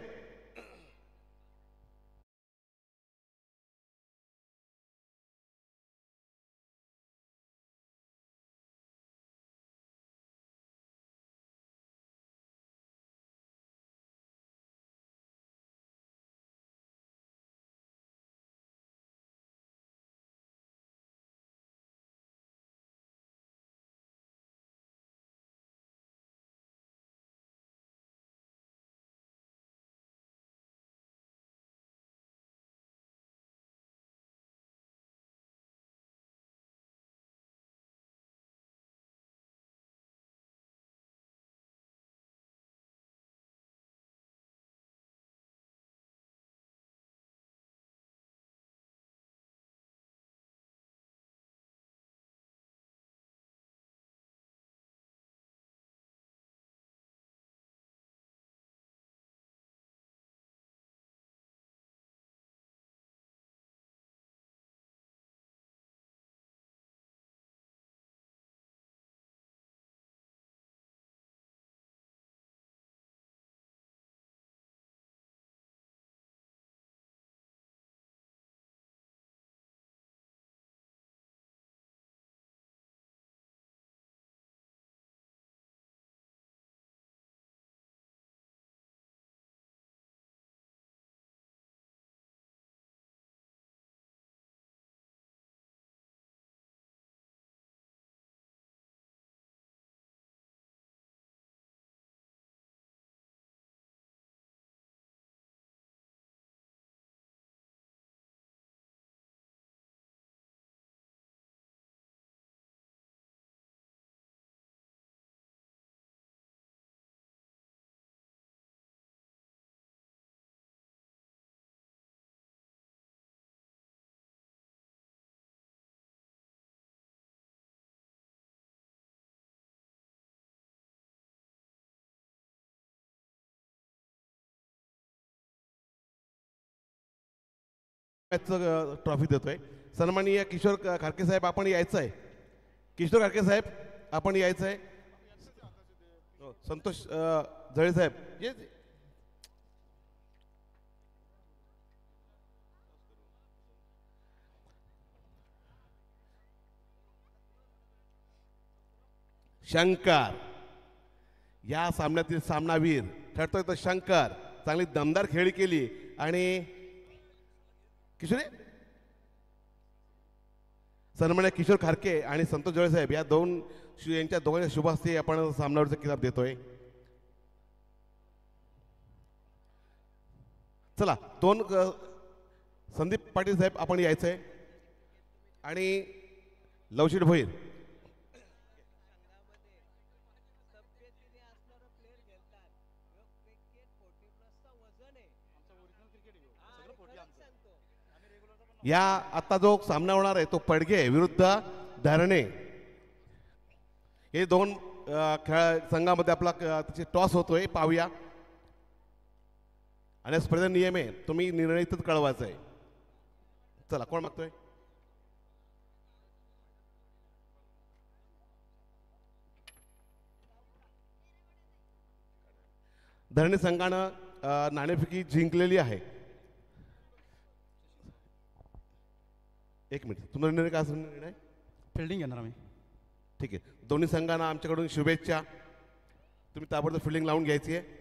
मॅचचं ट्रॉफी देतोय. सन्माननीय किशोर खारके साहेब आपण यायचं आहे. किशोर खारके साहेब आपण यायचं आहे. हो, संतोष जळे साहेब ये. शंकर या सामन्यातील सामनावीर ठरतोय तर शंकर चांगली दमदार खेळी केली आणि किशोर सन्मान्य किशोर खारके आणि संतोष जळे साहेब या यांच्या दोघांच्या शुभास्ते आपण सामनावरचा किताब देतोय. चला संदीप पाटील साहेब आपण यायचंय आणि लवशीट भोईर या आता जो सामना होणार आहे तो पडघे विरुद्ध धरणे हे दोन खेळ संघामध्ये आपला त्याची टॉस होतोय. पाहूया. आणि स्पर्धा नियम आहे तुम्ही निर्णय इथंच कळवायचा आहे. चला कोण मागतोय. धरणे संघानं नाणेफेकी जिंकलेली आहे. एक मिनिट तुम्हाला निर्णय काय असेल. निर्णय फिल्डिंग घेणार आम्ही. ठीक आहे. दोन्ही संघांना आमच्याकडून शुभेच्छा. तुम्ही ताबडतोब फिल्डिंग लावून घ्यायची आहे.